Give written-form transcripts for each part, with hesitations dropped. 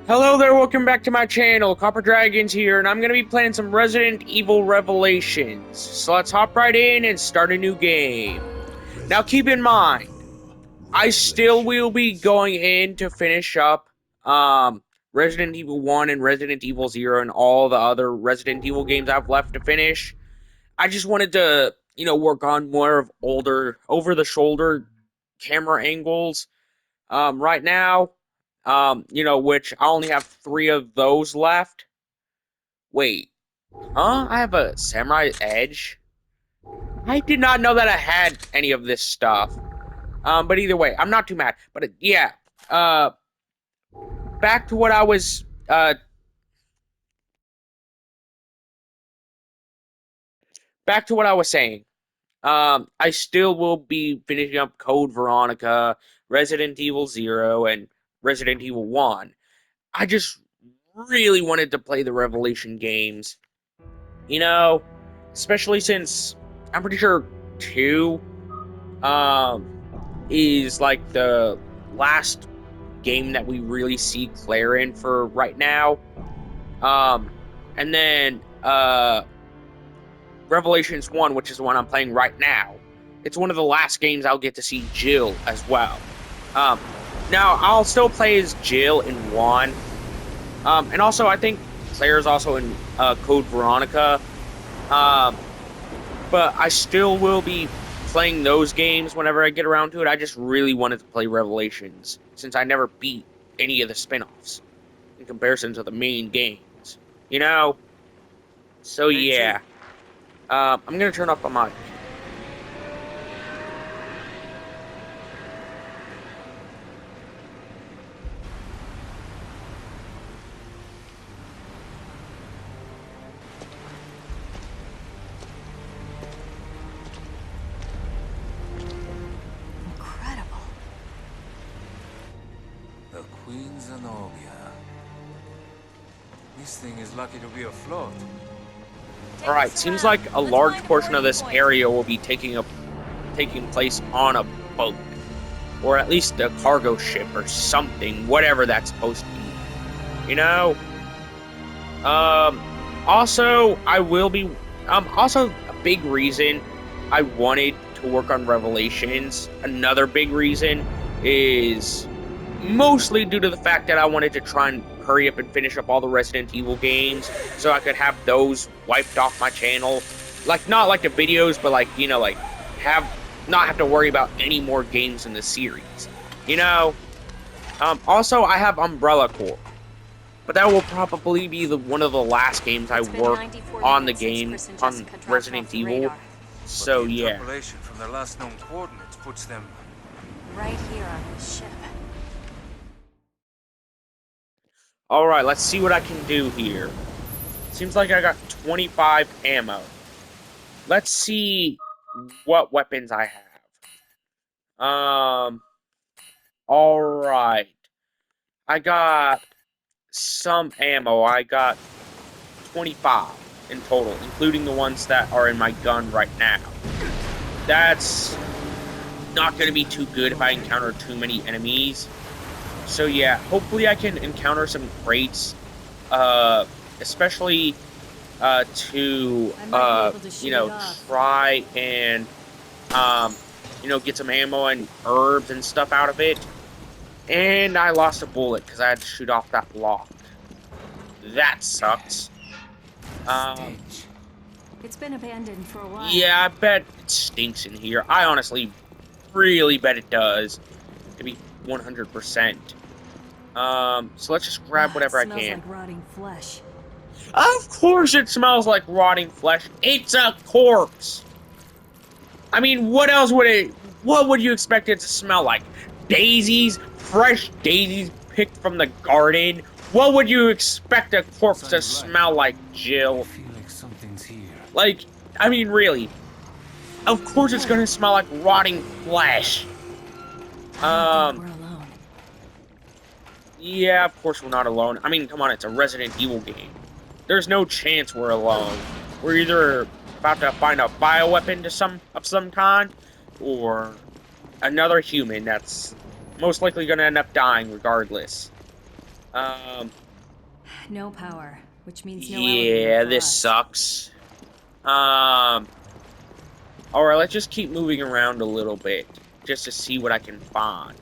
Hello there, welcome back to my channel. Copper Dragons here, and I'm going to be playing some Resident Evil Revelations. So let's hop right in and start a new game. Now keep in mind, I still will be going in to finish up Resident Evil 1 and Resident Evil 0 and all the other Resident Evil games I've left to finish. I just wanted to, work on more of older, over-the-shoulder camera angles. Right now, which I only have 3 of those left. Wait, huh? I have a Samurai Edge? I did not know that I had any of this stuff. But either way, I'm not too mad. But yeah, uh, back to what I was, back to what I was saying. I still will be finishing up Code Veronica, Resident Evil 0, and Resident Evil 1. I just really wanted to play the Revelation games. You know, especially since I'm pretty sure 2 is like the last game that we really see Claire in for right now. Um and then Revelations 1, which is the one I'm playing right now. It's one of the last games I'll get to see Jill as well. Um Now I'll still play as Jill in 1. And also I think Claire's also in Code Veronica. Um but I still will be playing those games whenever I get around to it. I just really wanted to play Revelations, since I never beat any of the spin-offs in comparison to the main games. You know? So yeah. I'm gonna turn off my mic. Incredible. The Queen Zenobia. This thing is lucky to be afloat. Alright, seems like a large portion of this area will be taking place on a boat. Or at least a cargo ship or something, whatever that's supposed to be. You know? Also, I will be... also, a big reason I wanted to work on Revelations, another big reason, is mostly due to the fact that I wanted to try and hurry up and finish up all the Resident Evil games, so I could have those wiped off my channel. Like, not like the videos, but like, not have to worry about any more games in the series. You know? Also, I have Umbrella Corps. But that will probably be one of the last games I work on the game, on Resident Evil. So, The yeah. interpolation from their last known coordinates puts them... Right here on this ship. Alright, let's see what I can do here. Seems like I got 25 ammo. Let's see what weapons I have. Alright. I got some ammo. I got 25 in total, including the ones that are in my gun right now. That's not going to be too good if I encounter too many enemies. So yeah, hopefully I can encounter some crates, especially to try and get some ammo and herbs and stuff out of it. And I lost a bullet because I had to shoot off that block. That sucks. It's been abandoned for a while. Yeah, I bet it stinks in here. I honestly really bet it does, to be 100%. So let's just grab whatever I can. It smells like rotting flesh. Of course it smells like rotting flesh. It's a corpse. I mean, what would you expect it to smell like? Daisies? Fresh daisies picked from the garden? What would you expect a corpse to smell like, Jill? I feel like something's here. Like, I mean, really. Of course it's gonna smell like rotting flesh. I don't think we're alone. Yeah, of course we're not alone. I mean, come on, it's a Resident Evil game. There's no chance we're alone. We're either about to find a bioweapon of some kind, or another human that's most likely gonna end up dying regardless. Um, No power, which means no elevator yeah, for this us. sucks. Alright, let's just keep moving around a little bit, just to see what I can find.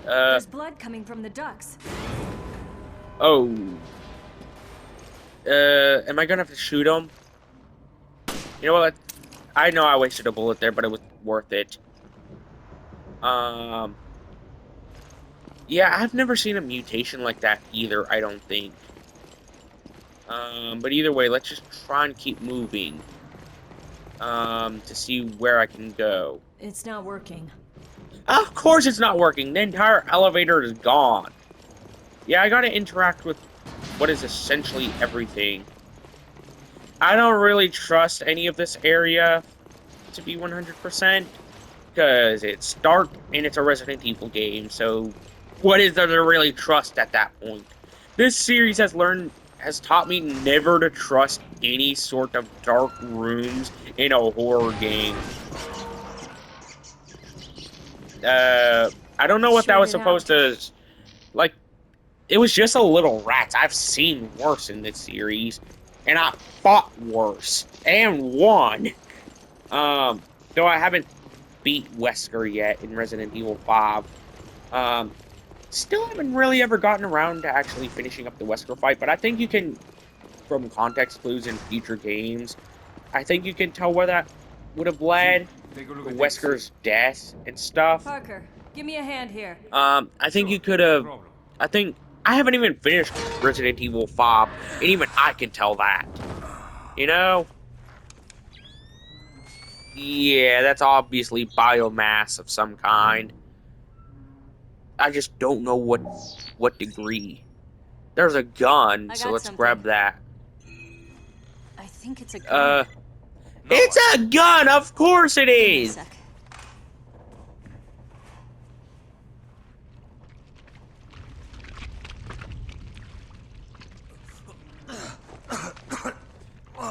There's blood coming from the ducts. Oh. Am I gonna have to shoot him? You know what? I know I wasted a bullet there, but it was worth it. Yeah, I've never seen a mutation like that either, I don't think. But either way, let's just try and keep moving. To see where I can go. It's not working. Of course it's not working! The entire elevator is gone. Yeah, I gotta interact with what is essentially everything. I don't really trust any of this area to be 100%, because it's dark and it's a Resident Evil game, so what is there to really trust at that point? This series has taught me never to trust any sort of dark rooms in a horror game. I don't know what that was supposed to... Like, it was just a little rats. I've seen worse in this series, and I fought worse, and won. Though I haven't beat Wesker yet in Resident Evil 5. Still haven't really ever gotten around to actually finishing up the Wesker fight, but I think you can, from context clues in future games, I think you can tell where that would have led to Wesker's death and stuff. Parker, give me a hand here. I think you could have... I haven't even finished Resident Evil 5, and even I can tell that. You know? Yeah, that's obviously biomass of some kind. I just don't know what degree. There's a gun, so let's grab that. I think it's a gun. It's a gun! Of course it is!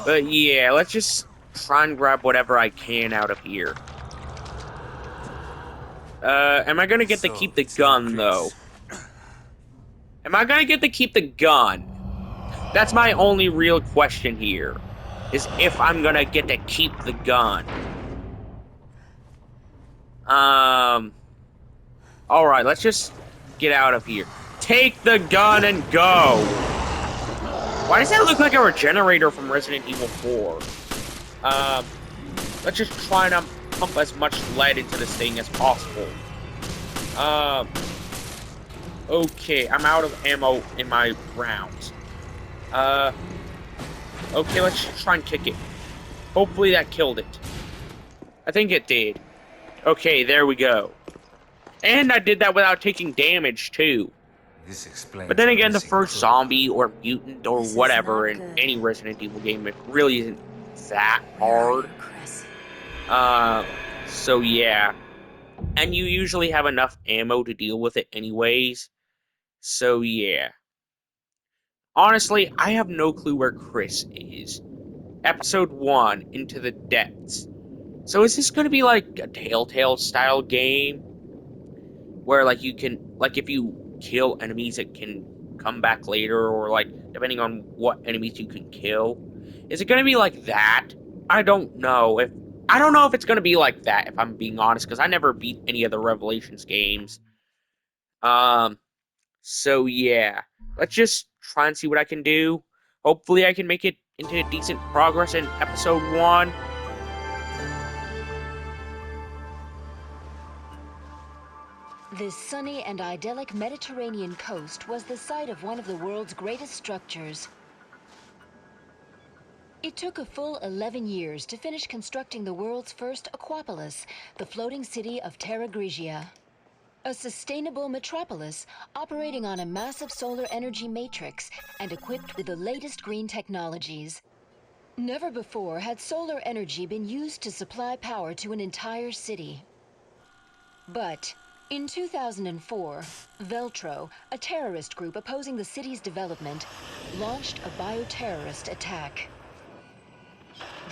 But yeah, let's just try and grab whatever I can out of here. Am I gonna get to keep the gun, though? Am I gonna get to keep the gun? That's my only real question here. Is if I'm gonna get to keep the gun. Alright, let's just get out of here. Take the gun and go! Why does that look like a regenerator from Resident Evil 4? Let's just try and pump as much lead into this thing as possible. Okay, I'm out of ammo in my rounds. Okay, let's just try and kick it. Hopefully that killed it. I think it did. Okay, there we go. And I did that without taking damage, too. This explains. But then again, the first zombie or mutant or whatever in any Resident Evil game, it really isn't that hard. So yeah. And you usually have enough ammo to deal with it anyways. So yeah. Honestly, I have no clue where Chris is. Episode 1, Into the Depths. So is this going to be like a Telltale style game? Where like you can, like if you kill enemies it can come back later, or like depending on what enemies you can kill. Is it going to be like that? I don't know if it's going to be like that, if I'm being honest, because I never beat any of the Revelations games. So yeah, let's just try and see what I can do. Hopefully I can make it into decent progress in episode 1. This sunny and idyllic Mediterranean coast was the site of one of the world's greatest structures. It took a full 11 years to finish constructing the world's first Aquapolis, the floating city of Terra Grigia. A sustainable metropolis operating on a massive solar energy matrix and equipped with the latest green technologies. Never before had solar energy been used to supply power to an entire city. But in 2004, Veltro, a terrorist group opposing the city's development, launched a bioterrorist attack.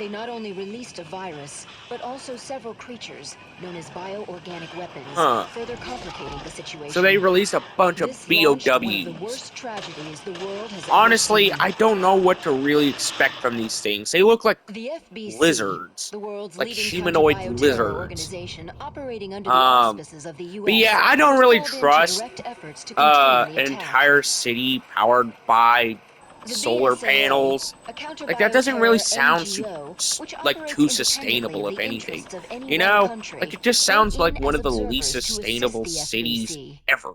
They not only released a virus, but also several creatures known as bioorganic weapons, Huh. further complicating the situation. So they released a bunch of This launched one of the BOWs. worst tragedies the world has ever Honestly, seen. I don't know what to really expect from these things. They look like The FBC, lizards. the world's Like leading humanoid counter-bioterror lizards. organization operating under the auspices of the U.S. But yeah, I don't really called in to trust direct efforts to contain the an attack. entire city powered by The solar BSAA, panels. a Like, that doesn't really counter-bioterror sound NGO, which like operates too independently sustainable, of if the anything. interests of any You one know, country, like it just went sounds like in one as of the observers least to assist sustainable the cities FBC. ever,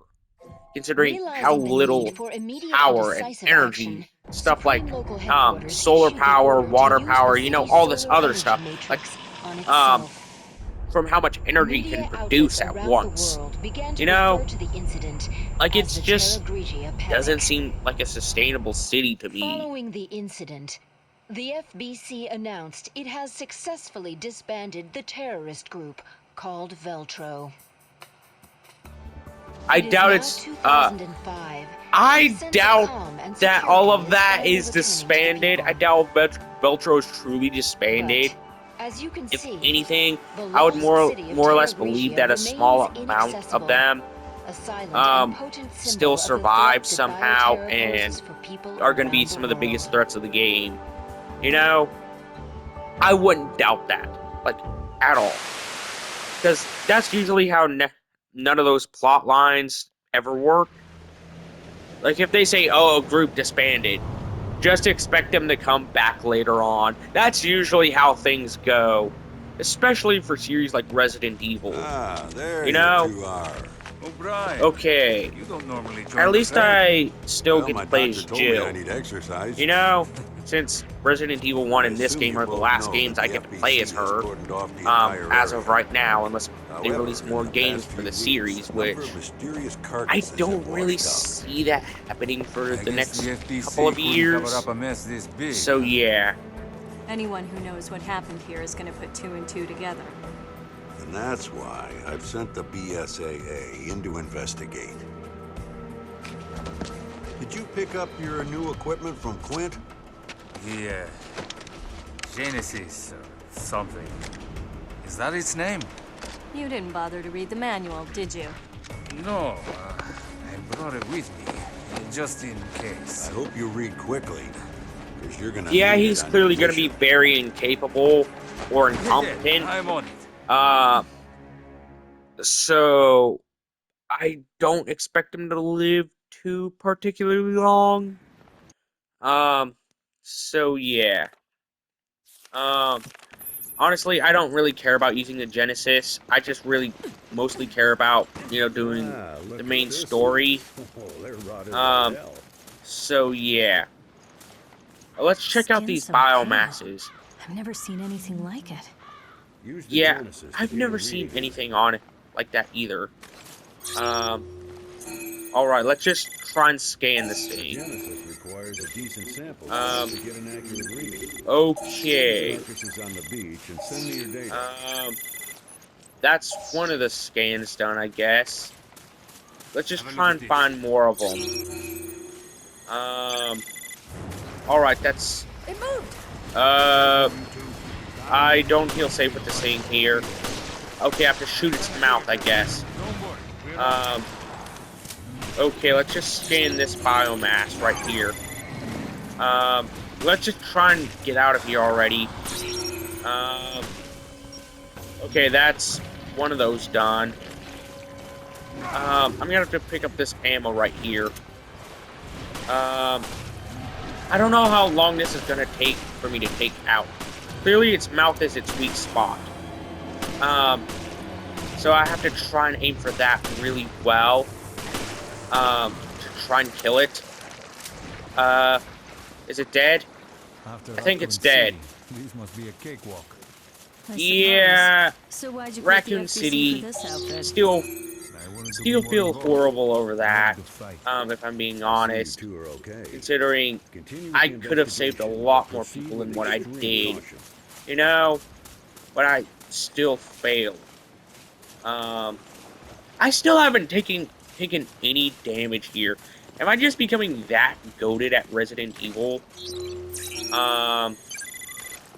considering how Realizing the little need for immediate power and and decisive energy action, stuff like Supreme Local Headquarters solar issued the power, order to water use power, the you know, city's all this solar other energy stuff. Like matrix on itself. from how much energy it can Media produce outlets at around once. the world began to You know, refer to the incident like as it's the just Terra Grigia doesn't Panic. seem like a sustainable city to me. Following the incident, the FBC announced it has successfully disbanded the terrorist group called Veltro. I It is doubt now it's 2005. I and a sense of doubt calm and that all security of that finally is returning to the disbanded. I people. doubt Veltro is truly disbanded. But, as you can If see, anything, the I would lost more city of or less Terra believe Grigia that a small remains amount of inaccessible. them A silent and potent symbol still of the survive threat that somehow bioterror and poses for people are going to be around some the of the biggest world. threats of the game. You know, I wouldn't doubt that, like, at all. Because that's usually how none of those plot lines ever work. Like, if they say, oh, a group disbanded, just expect them to come back later on. That's usually how things go. Especially for series like Resident Evil. Ah, there You know? you two are. O'Brien. Okay. You don't normally join At the least fray. I still Well, get my to play doctor as told me I Jill. need exercise. You know? Since Resident Evil 1 I and this assume game you are the both last know games that I the get to play FBC as has her. cordoned off the entire As of area. right now, unless they However, release in more the games past for few the weeks, series, a number which of mysterious I carcasses don't have really washed up. see that happening for I the guess next the FBC couple of couldn't years. cover up a mess this big. So yeah. Anyone who knows what happened here is going to put two and two together. And that's why I've sent the BSAA in to investigate. Did you pick up your new equipment from Quint? Yeah. Genesis or something. Is that its name? You didn't bother to read the manual, did you? No. I brought it with me, just in case. I hope you read quickly, because you're gonna Yeah, need he's it on clearly your going to be mission. very incapable or incompetent. I'm on it. So I don't expect him to live too particularly long. So yeah. Honestly, I don't really care about using the Genesis. I just really mostly care about, doing the main story. So yeah. Let's check out Skin these so pale. biomasses. I've never seen anything like it. Yeah, I've never seen anything on it like that either. Alright, let's just try and scan this thing. Genesis requires a decent sample to get an accurate reading. Okay. Carcasses on the beach and send me your data. That's one of the scans done, I guess. Let's just Have a try look and at find more of them. Alright, that's... It moved! I don't feel safe with this thing here. Okay, I have to shoot its mouth, I guess. Okay, let's just scan this biomass right here. Let's just try and get out of here already. Okay, that's one of those done. I'm gonna have to pick up this ammo right here. I don't know how long this is gonna take for me to take out. Clearly, its mouth is its weak spot. So I have to try and aim for that really well. To try and kill it. Is it dead? I think it's dead. This must be a cakewalk. I suppose. Yeah, So why'd you quit the Raccoon FBC City for this outfit? still feel horrible over that. If I'm being honest, You two are okay. considering Continue with I the could have saved a investigation, lot but more proceed people with than what I extreme did. caution. You know, but I still failed. I still haven't taken any damage here. Am I just becoming that goated at Resident Evil?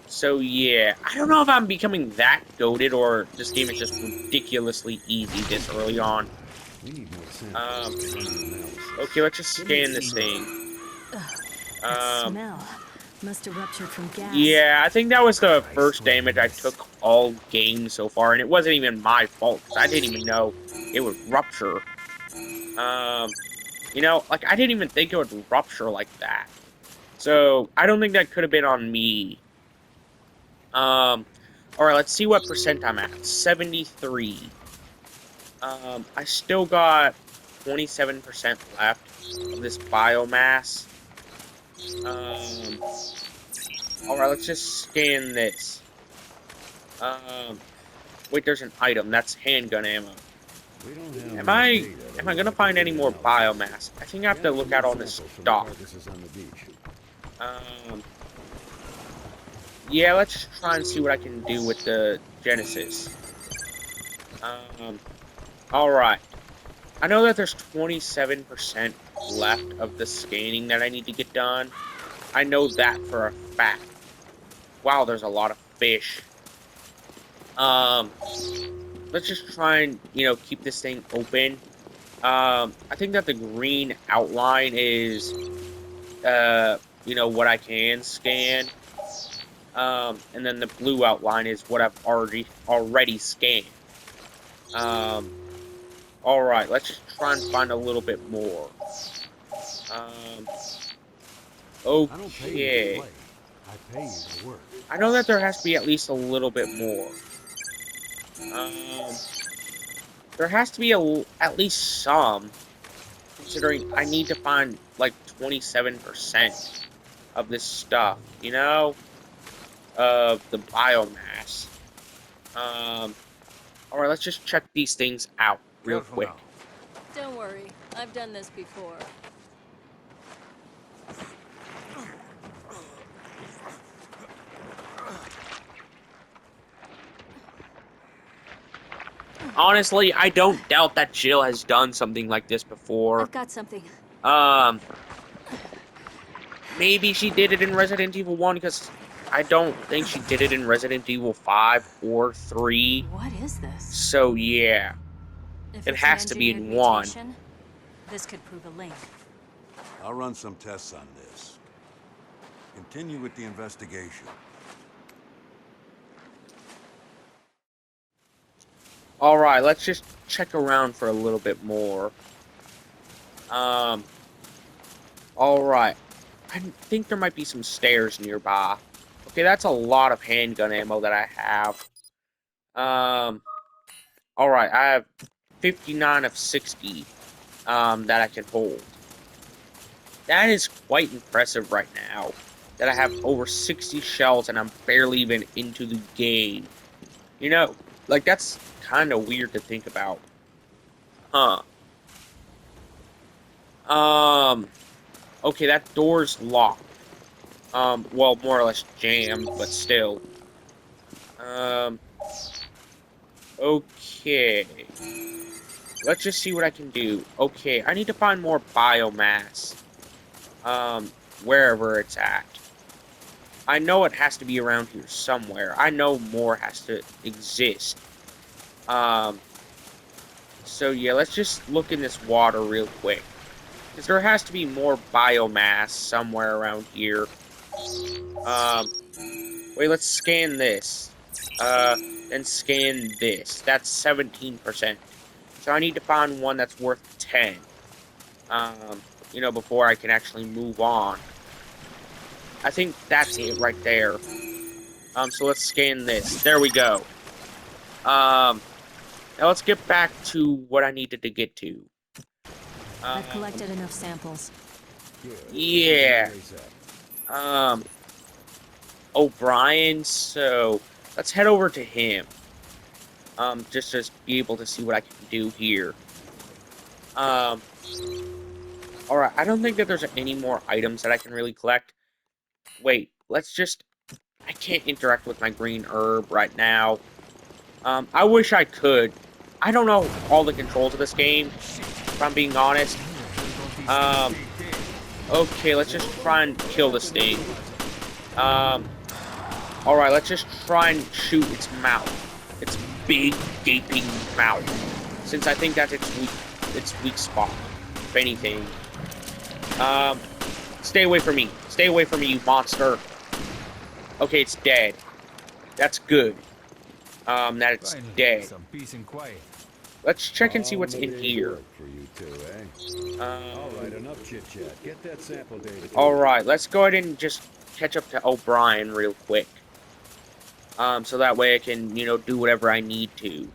So yeah, I don't know if I'm becoming that goated or this game is just ridiculously easy this early on. We need more samples. Okay, let's just scan this thing. That smell must have ruptured from gas. Yeah, I think that was the first damage I took all game so far, and it wasn't even my fault, because I didn't even know it would rupture. You know, like, I didn't even think it would rupture like that. So, I don't think that could have been on me. Alright, let's see what percent I'm at. 73. I still got 27% left of this biomass. Alright, let's just scan this. Wait, there's an item. That's handgun ammo. We don't have Am I gonna find any more biomass? I think I have to look out on this dock. Yeah, let's just try and see what I can do with the Genesis. Alright. I know that there's 27% left of the scanning that I need to get done. I know that for a fact. Wow, there's a lot of fish. Let's just try and, you know, keep this thing open. I think that the green outline is, you know, what I can scan. And then the blue outline is what I've already scanned. Alright, let's just try and find a little bit more. Okay. I pay you to work. I know that there has to be at least a little bit more. There has to be at least some, considering I need to find, like, 27% of this stuff, you know? Of the biomass. Alright, let's just check these things out real Careful quick. now. Don't worry, I've done this before. Honestly, I don't doubt that Jill has done something like this before. I've got something. Maybe she did it in Resident Evil 1, because I don't think she did it in Resident Evil 5 or 3. What is this? So, yeah. If It it's has an to be in engineered one. mutation, this could prove a link. I'll run some tests on this. Continue with the investigation. Alright, let's just check around for a little bit more. Alright. I think there might be some stairs nearby. Okay, that's a lot of handgun ammo that I have. Alright, I have 59 of 60, that I can hold. That is quite impressive right now. That I have over 60 shells and I'm barely even into the game. You know, like, that's kind of weird to think about. Huh. Okay, that door's locked. Well, more or less jammed, but still. Okay. Let's just see what I can do. Okay, I need to find more biomass. Wherever it's at. I know it has to be around here somewhere. I know more has to exist. So yeah, let's just look in this water real quick. Because there has to be more biomass somewhere around here. Wait, let's scan this. And scan this. That's 17%. So I need to find one that's worth 10. You know, before I can actually move on. I think that's it right there. So let's scan this. There we go. Now let's get back to what I needed to get to. I've collected enough samples. Yeah. O'Brien, so let's head over to him. Just to be able to see what I can do here. Alright, I don't think that there's any more items that I can really collect. Wait, let's just... I can't interact with my green herb right now. I wish I could. I don't know all the controls of this game, if I'm being honest. Okay, let's just try and kill this thing. Alright, let's just try and shoot its mouth. Its big, gaping mouth. Since I think that's its weak spot. If anything. Stay away from me. Stay away from me, you monster. Okay, it's dead. That's good. That it's Finally, dead. some peace and quiet. Let's check and see All what's in a in day's here. work for you two, eh? All right, enough chit-chat. Get that sample data. Alright, let's go ahead and just catch up to O'Brien real quick. So that way I can, you know, do whatever I need to.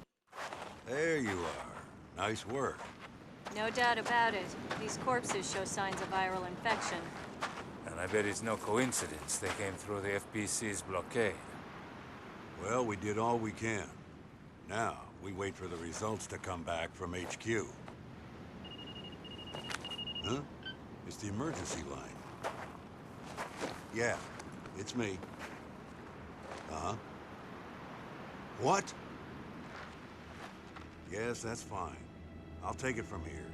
There you are. Nice work. No doubt about it. These corpses show signs of viral infection. And I bet it's no coincidence they came through the FBC's blockade. Well, we did all we can. Now, we wait for the results to come back from HQ. Huh? It's the emergency line. Yeah, it's me. Uh-huh. What? Yes, that's fine. I'll take it from here.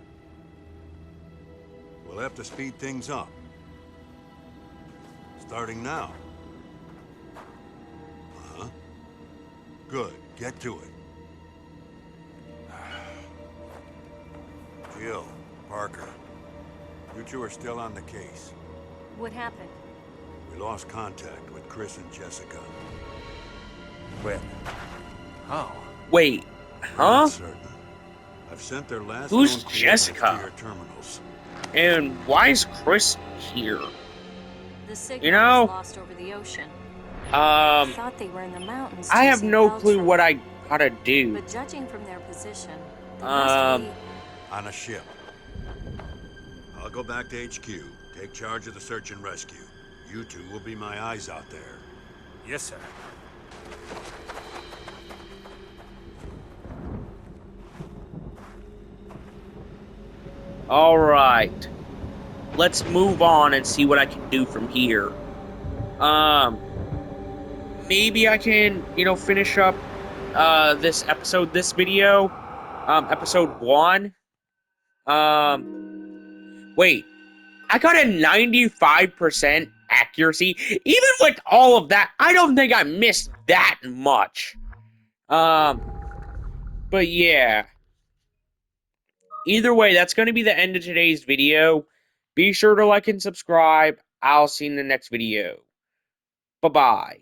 We'll have to speed things up. Starting now. Uh-huh. Good. Get to it. Jill, Parker, you two are still on the case. What happened? We lost contact with Chris and Jessica. When? How? Wait, I'm huh? not certain. I've sent their last Who's known coordinates Jessica? to your terminals. And why is Chris here? The signal You know, was lost over the ocean. I thought they were in the mountains. I have chasing no Veltro. clue what I gotta do. But judging from their position, they Um, must be... On a ship. I'll go back to HQ, take charge of the search and rescue. You two will be my eyes out there. Yes, sir. Alright. Let's move on and see what I can do from here. Maybe I can, you know, finish up, this video. Episode 1. Wait. I got a 95% accuracy. Even with all of that, I don't think I missed that much. But yeah. Either way, that's going to be the end of today's video. Be sure to like and subscribe. I'll see you in the next video. Bye-bye.